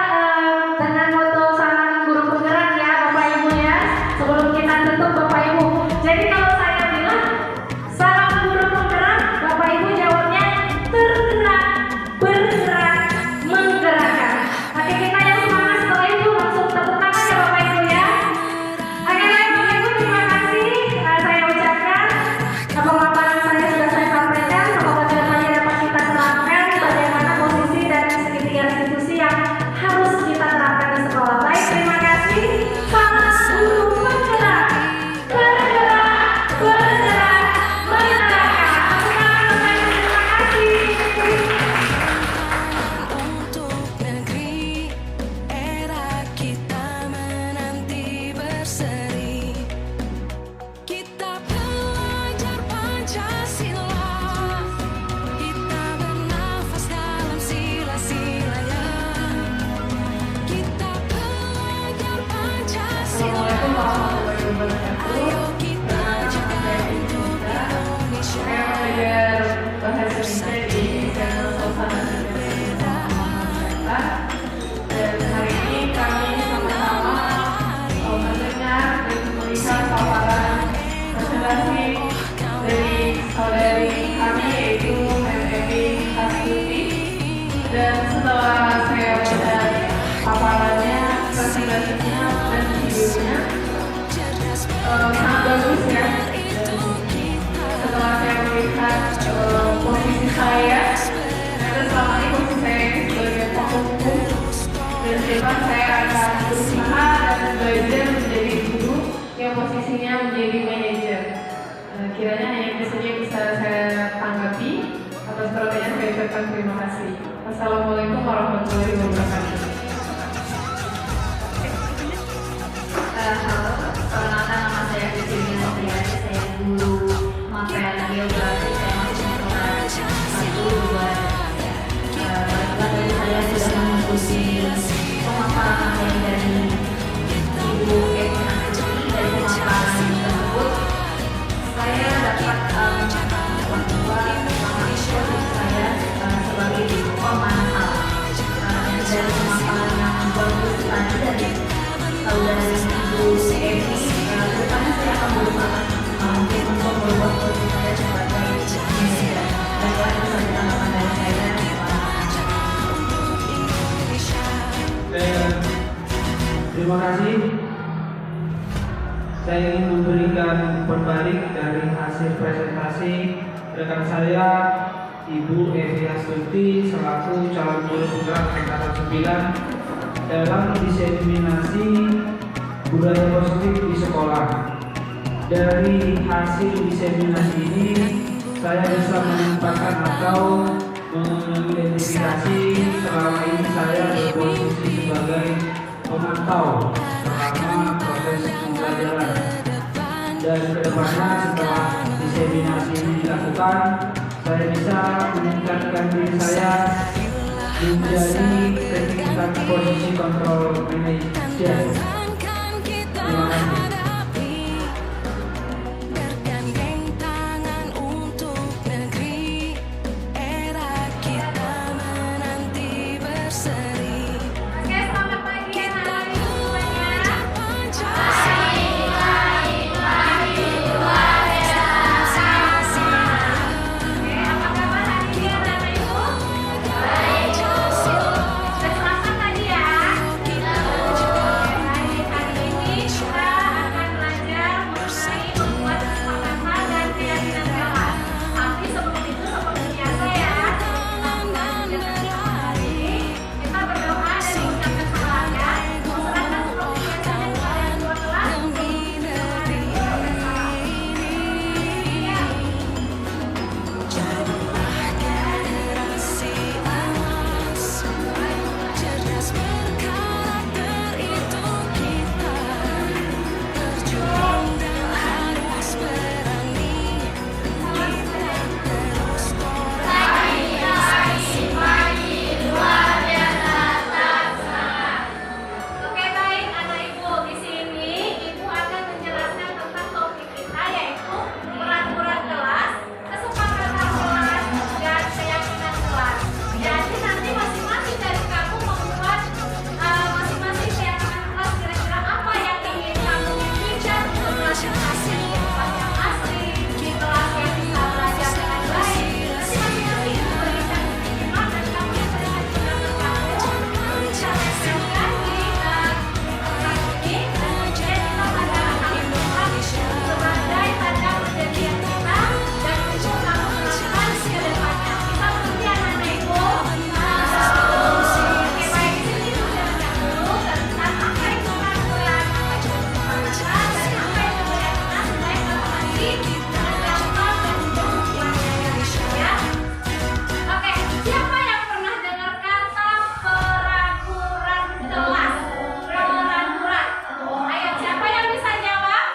dengan moto salam guru penggerak ya Bapak Ibu ya. Sebelum kita tutup Bapak Ibu, jadi kalau saya bilang salam guru penggerak, Bapak Ibu jawabnya tergerak, bergerak, menggerakkan. Oke kita yang semangat setelah itu langsung tepuk tangan ya Bapak Ibu ya. Oke baik Bapak Ibu terima kasih. Saya ucapkan pemaparan saya sudah saya sampaikan. Semoga kedepannya dapat kita terapkan bagaimana posisi dan segitiga institusi yang harus kita terapkan di sekolah. Baik terima kasih. Salam guru penggerak, bergerak, bergerak, menggerakkan. Tepuk tangan Bapak Ibu terima kasih. Untuk negeri, era kita menanti berseri. Kita belajar Pancasila, kita bernafas dalam sila-silanya. Kita belajar Pancasila, Assalamualaikum warahmatullahi wabarakatuh. ayo kita jaga untuk Indonesia. Saya mengajar bahasa Indonesia di channel Suasana Jakarta. Dan hari ini kami sama-sama mendengar dan melihat paparan presentasi dari saudari kami yaitu MMI Astuti. Dan setelah saya baca paparannya, presentasinya dan videonya sangat bagus ya. Dan setelah saya melihat posisi saya, karena selama ini posisi saya sebagai penghukum dan depan saya akan berusaha dan belajar menjadi guru yang posisinya menjadi manajer. Kiranya hanya itu saja yang bisa saya tanggapi. Atas perhatiannya saya ucapkan terima kasih. Assalamualaikum warahmatullahi wabarakatuh. Halo, perkenalkan nama saya ingin memberikan berbalik dari hasil presentasi rekan saya Ibu Evi Astuti selaku calon guru penggerak angkatan 9 dalam diseminasi budaya positif di sekolah. Dari hasil diseminasi ini saya bisa menempatkan atau mengidentifikasi selama ini saya berposisi sebagai pemantau selama proses pembelajaran, dan kedepannya setelah diseminasi ini dilakukan saya bisa meningkatkan diri saya menjadi tingkat posisi kontrol manajer. Terima kasih. Oke, selamat pagi anak-anak semuanya. Oke, apa kabar hari ini anak-anak Ibu? Sudah selamat tadi ya? Oke, hari ini kita akan belajar mengenai membuat kesepakatan dan keyakinan kelas. Tapi sebelum itu seperti biasa ya, kita berdoa dan mengucapkan semangat, serahkan seperti biasanya kepada Ketua kelas untuk menjalani proses salam. Ya. Oke, baik anak Ibu, di sini Ibu akan menjelaskan tentang topik kita yaitu peraturan kelas, kesepakatan kelas, dan keyakinan kelas. Jadi nanti masing-masing dari kamu membuat masing-masing keyakinan kelas, kira-kira apa yang ingin kamu bicara di kelas yang asli, di kelas yang asli, di kelas yang bisa belajar dengan baik. Nanti masing-masing Ibu berikan keinginan dan kamu yang berikan keinginan kamu mencapai lagi ini kemudian kita pada anak sebagai tanda perjanjian kita dan itu kamu teruskan ke depannya. Kita mengerti anak-anak Ibu? Oke, baik, di sini menjelaskan dulu tentang apa itu peraturan, apa itu kesepakatan, dan apa itu keyakinan supaya kamu nanti gampang dan mudah mempelajarinya ya. Oke, siapa yang pernah dengar kata peraturan kelas? Peraturan. Ayo, siapa yang bisa jawab?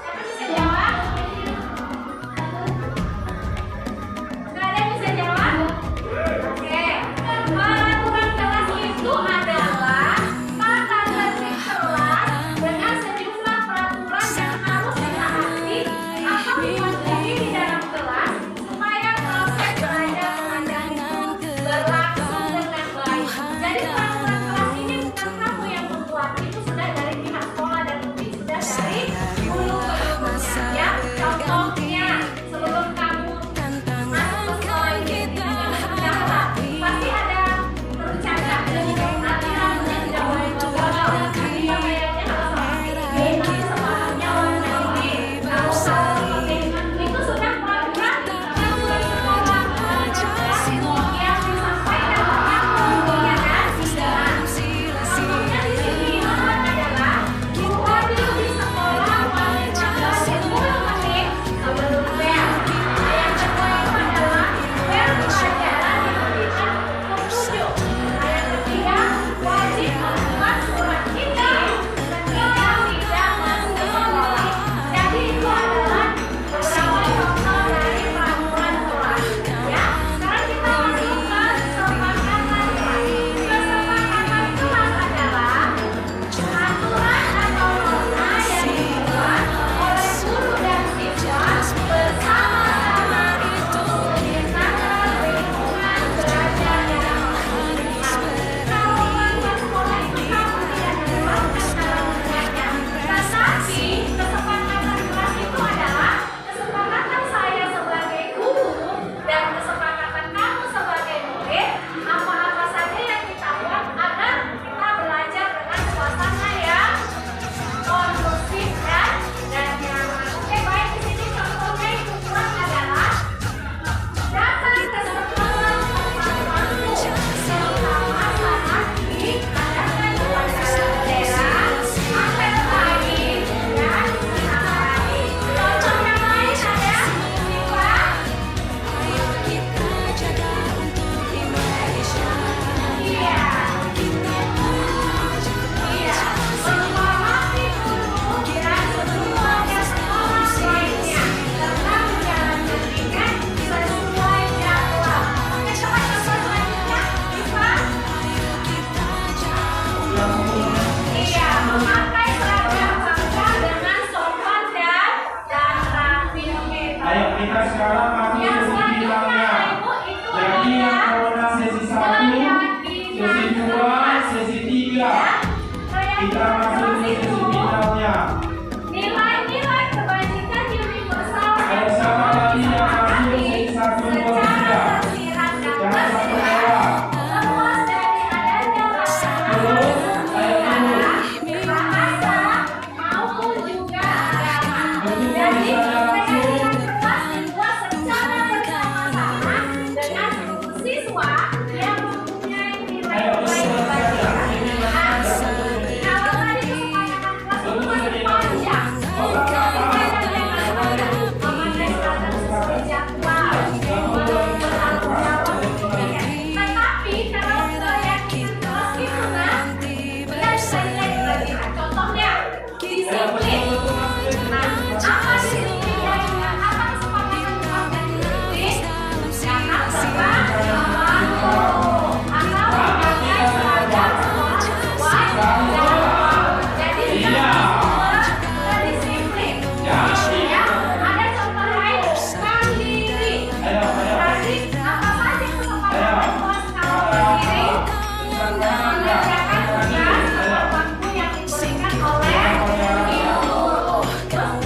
Siapa bisa jawab? Nggak ada yang bisa jawab? Oke, peraturan kelas itu adalah tata tertib kelas dengan sejumlah peraturan yang harus ditaati atau dipatuhi di dalam kelas supaya proses belajar mengajar itu berlangsung dengan baik. Jadi peraturan kelas ini bukan kamu yang membuat, itu sudah dari pihak sekolah dan mungkin sudah dari guru sebelumnya ya. Contohnya sebelum kamu masuk ke sekolah ini dengan berbicara pasti ada bercanda aturan yang tidak boleh gagal. Jadi pakaiannya harus seperti ini, nanti sepatunya warna ini, kamu harus seperti ini. Itu sudah peraturan sekolah yang disampaikan oleh kamu ya kan? Contohnya di sini adalah guru hadir di sekolah disiplin. Nah, apa disiplin ya? Apa kesepakatan untuk dan disiplin? Karena setelah atau menjaga seragam sekolah sesuai jadwal. Jadi kita disiplin. Ya, ada contoh lain, mandiri. Berarti apa saja kesepakatan kelas kalau mandiri? Mengerjakan tugas tepat waktu yang diberikan oleh ibu. Terus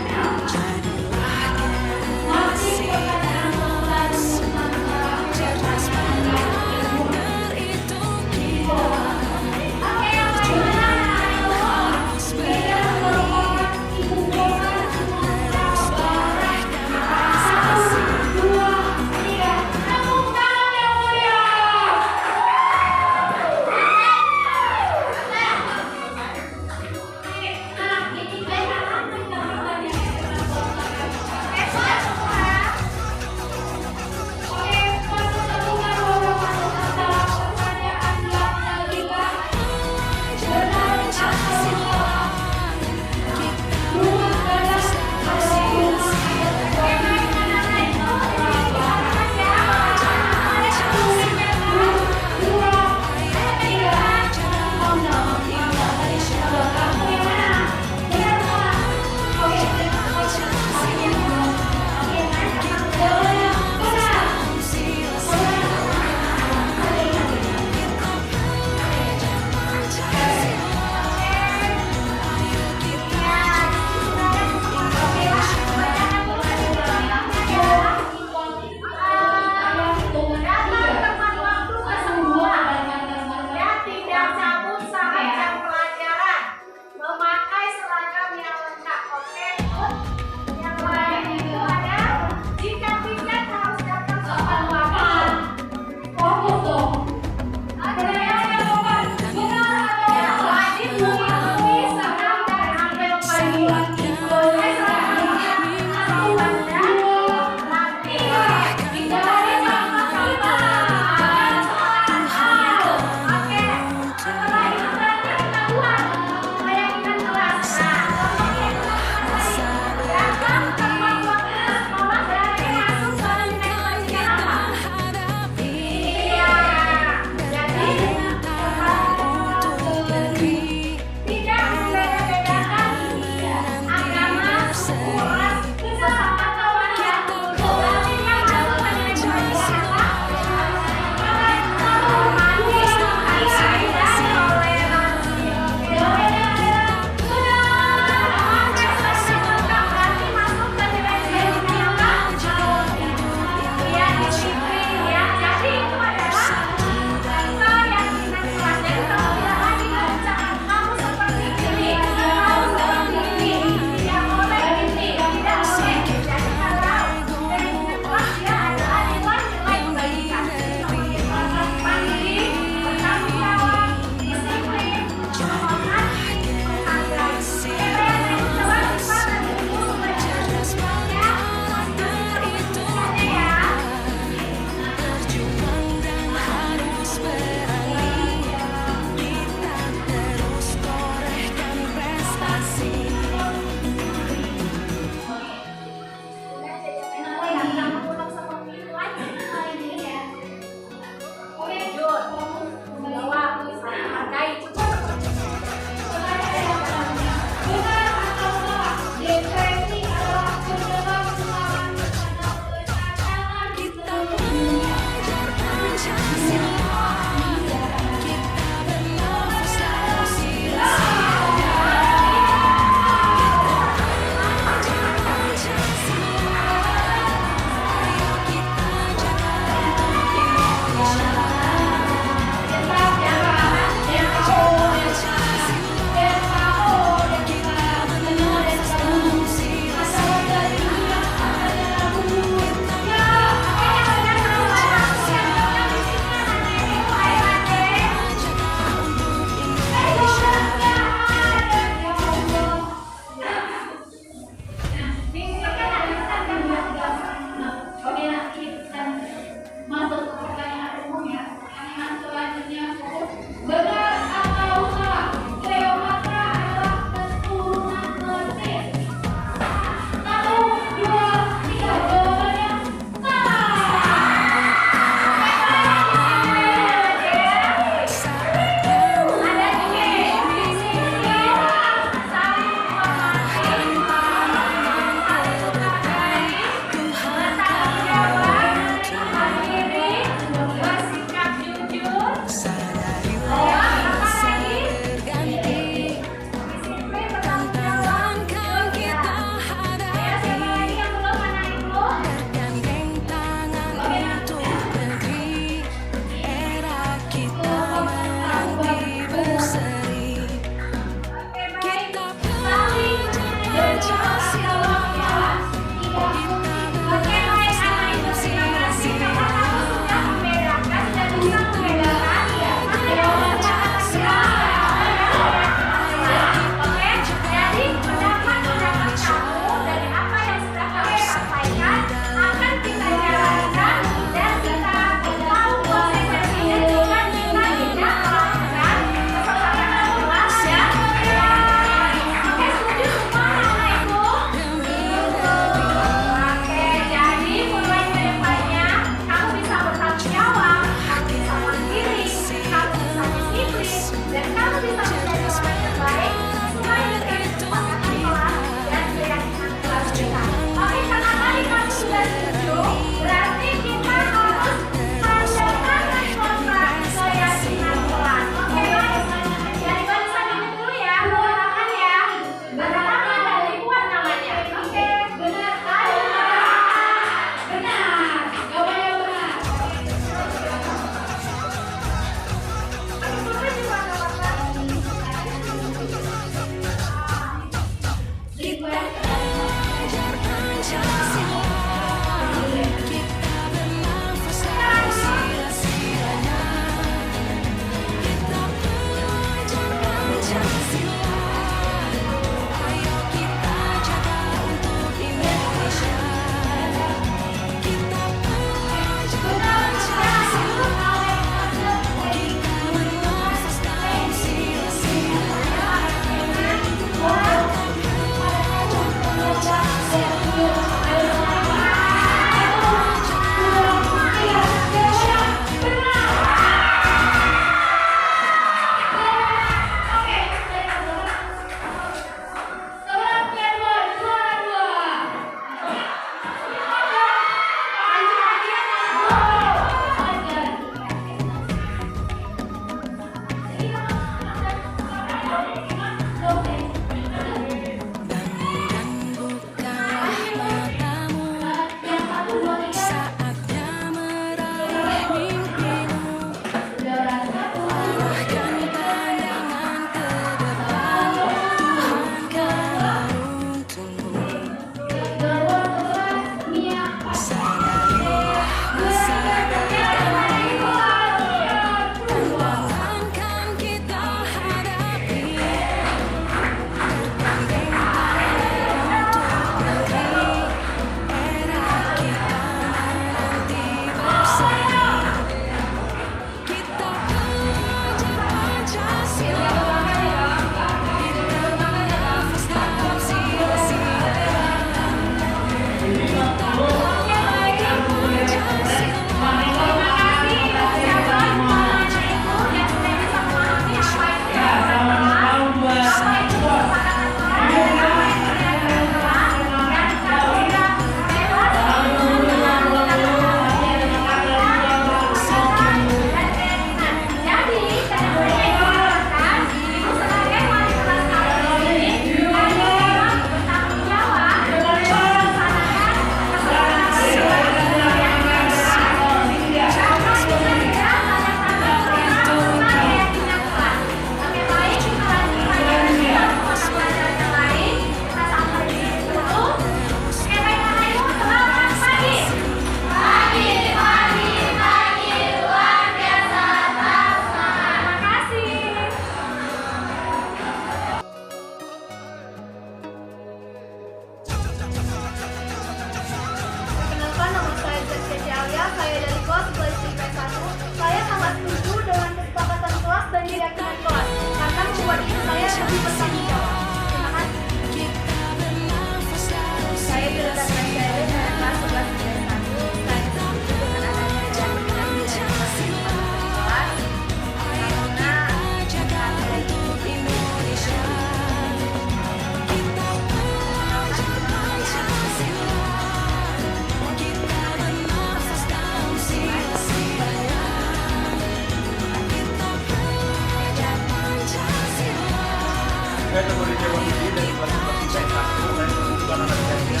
Teguh Rizky Wahyudi dari kelas 11 IPS 1. Saya kebetulan anak saya di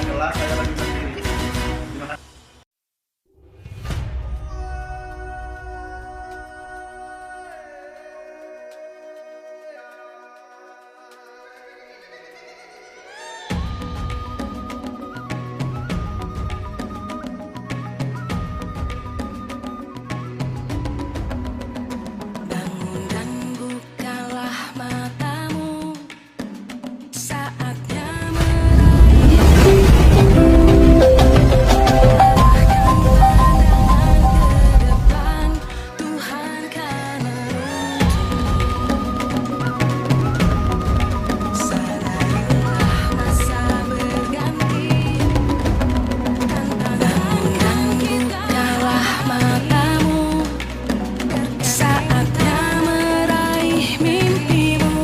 kelas, saya lagi sendiri. Terima kasih. Bangun dan bukalah matamu, saatnya meraih arahkan pandangan ke depan, Tuhan kan menuntun. Sadarilah masa berganti, bangun dan bukalah matamu, saatnya meraih mimpimu.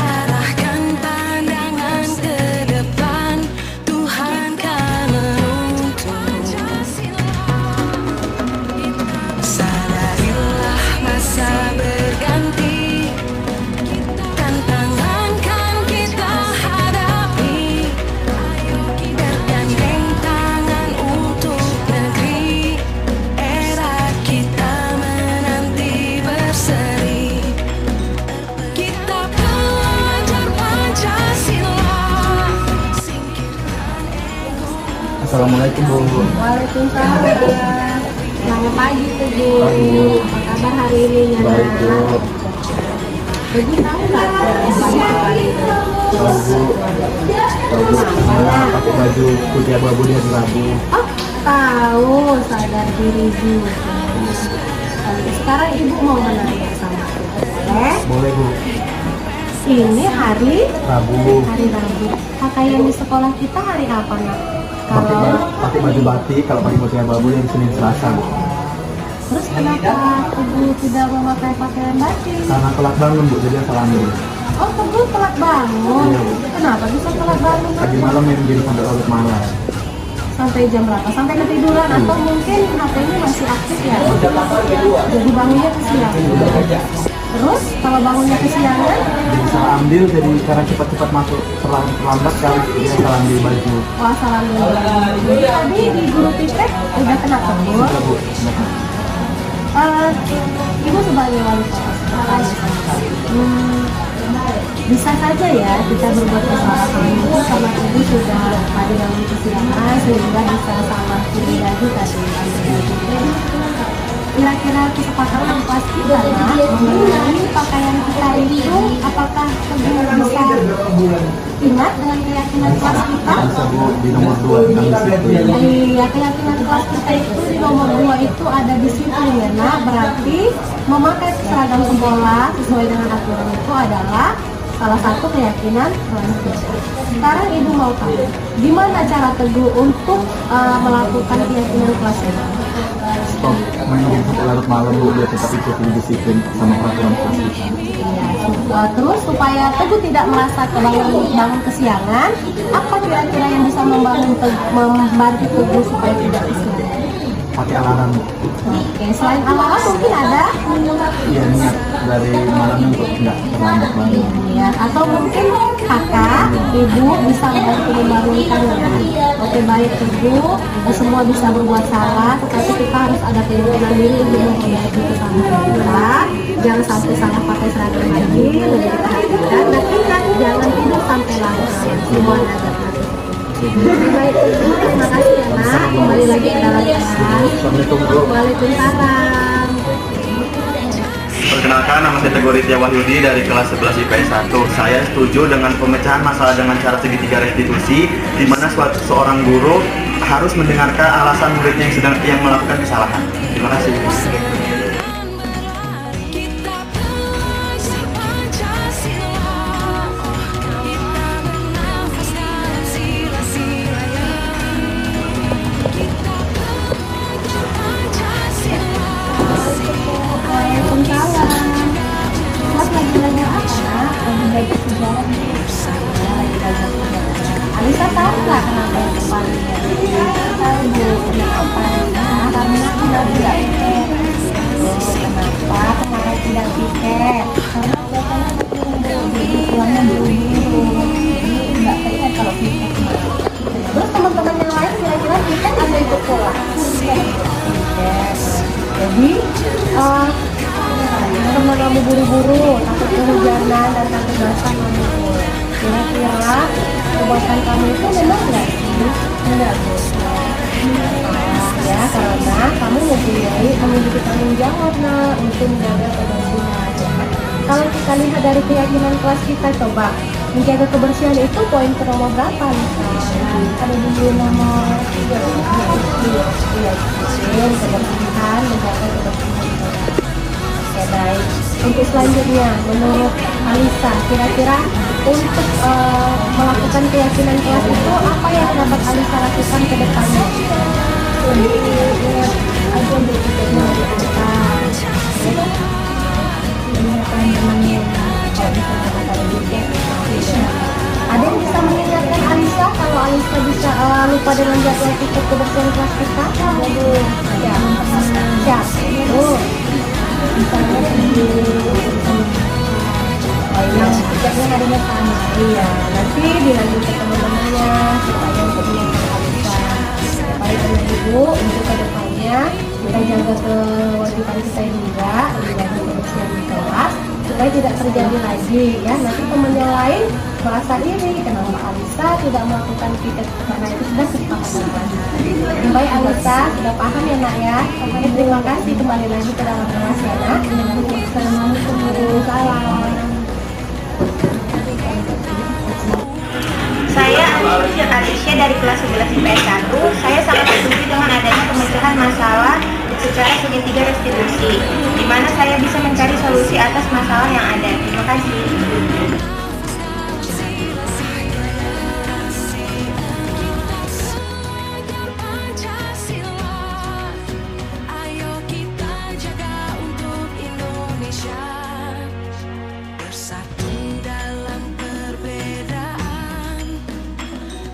Arahkan pandangan ke depan, Tuhan kan menuntun. Sadarilah masa berganti, tantangan kan kita hadapi. Bergandeng tangan untuk negeri, era kita menanti berseri. Kita pelajar Pancasila, singkirkan ego. Assalamualaikum Bu. Waalaikumsalam. Selamat pagi Teguh. Apa kabar hari ini ya? Baik Bu. Teguh tahu nggak pagi hari ini? Tahu Bu. Tahu Bu. Malah pakai baju putih abu-abu di hari Rabu. Oh, tahu, sadar diri juga. Sekarang ibu mau menanya sama aku, boleh? Boleh Bu. Ini hari Rabu. Rabu. Pakaian di sekolah kita hari apa nak? Pakai baju batik, kalau pakai putih abu-abu yang Senin Selasa Bu. Terus kenapa Teguh tidak memakai pakaian batik? Karena telat bangun Bu, jadi asal ambil. Oh, Teguh telat bangun. Iya. Kenapa bisa telat bangun? Tadi malam yang jadi sampai larut malam. Sampai jam berapa? Sampai ketiduran atau mungkin HP-nya masih aktif ya? Jadi bangunnya kesiangan. Terus kalau bangunnya kesiangan, Jadi salah ambil, jadi karena cepat-cepat masuk terlambat kali, jadi asal ambil baju. wah salah dulu. Jadi tadi di guru praktek udah kena Teguh. Sudah Bu. Ibu sebagai wali kota, bisa saja ya kita berbuat kesalahan itu karena ibu sudah tadi dalam kesiangan sehingga bisa salah pilih lagi tadi. Kira-kira kesepakatan kelas kita lah mengenai pakaian kita itu apakah Teguh bisa ingat dengan keyakinan kelas kita? Bisa Bu, di nomor 2 tentang disiplin. Iya, keyakinan kelas kita itu di nomor 2 itu ada disiplin ya nak. Berarti memakai seragam sekolah sesuai dengan aturan itu adalah salah satu keyakinan kelas kita. Sekarang ibu mau tahu gimana cara Teguh untuk melakukan keyakinan kelas kita? Stop menunggu sampai larut malam Bu, biar tetap ikuti disiplin sama peraturan kelas kita. Terus supaya Teguh tidak merasa bangun kesiangan, apa kira-kira yang bisa membantu Teguh supaya tidak kesiangan? Pakai alarm Bu. Oke, selain alarm mungkin ada Iya, niat dari malamnya untuk tidak terlambat lagi. ya, atau mungkin kakak, ibu bisa membantu membangunkan. Oke baik Teguh, semua bisa berbuat salah, tetapi kita harus ada keyakinan diri untuk memperbaiki kesalahan kita. Jangan sampai salah pakai seragam lagi, lebih diperhatikan dan ingat jangan tidur sampai larut. Semua ada. Oke baik Teguh, terima kasih ya nak. Kembali lagi ke dalam kelas. Assalamualaikum Bu. Waalaikumsalam. Perkenalkan, nama saya Teguh Rizky Wahyudi dari kelas 11 IPS 1. Saya setuju dengan pemecahan masalah dengan cara segitiga restitusi, di mana seorang guru harus mendengarkan alasan muridnya yang melakukan kesalahan. Terima kasih. Kita pelajar Pancasila, kita bernafas dalam sila-sila yang kita pelajar Pancasila. Waalaikumsalam. Mas lagi belajar apa nak? Lagi belajar sejarah nih. Lagi belajar sejarah. Alisa tahu nggak kenapa yang kemarin? Tahu Bu, kenapa? Karena tidak tiket. Kenapa? Kenapa tidak tiket? Karena biasanya keyakinan dan ketegasan menurut. Kira-kira perbuatan kamu itu benar nggak sih? Enggak, Bu. Ya, karena kamu memiliki tanggung jawab untuk menjaga kebersihan. Kalau kita lihat dari keyakinan kelas kita, coba menjaga kebersihan itu poin ke nomor berapa? Ada di nomor 3. Iya, kebersihan, menjaga kebersihan. Oke, baik. Untuk selanjutnya, menurut Alisa, kira-kira untuk melakukan keyakinan kelas itu apa yang dapat Alisa lakukan ke depannya? Ingat aja berpikirnya di atas. Ingatkan temannya kalau bisa mengatakan gitu. Ada yang bisa mengingatkan Alisa kalau Alisa bisa lupa dengan jadwal tiket kebersihan kelas kita? Ya, siap. Misalnya tiketnya harinya sama. Iya, nanti dilanjut ke teman-temannya supaya untuk mengingatkan Alisa. Supaya dengan ibu untuk kedepannya kita jaga kewajiban kita juga, menjaga kebersihan di kelas supaya tidak terjadi lagi ya. Nanti teman yang lain merasa iri kenapa Alisa tidak melakukan tiket karena itu sudah kesepakatan. Baik Alisa, sudah paham ya nak ya? Oke, terima kasih, kembali lagi ke dalam kelas ya nak. Assalamualaikum warahmatullahi. Saya Alicia dari kelas 11 IPS 1. Saya sangat setuju dengan adanya pemecahan masalah secara segitiga restitusi, di mana saya bisa mencari solusi atas masalah yang ada. Terima kasih.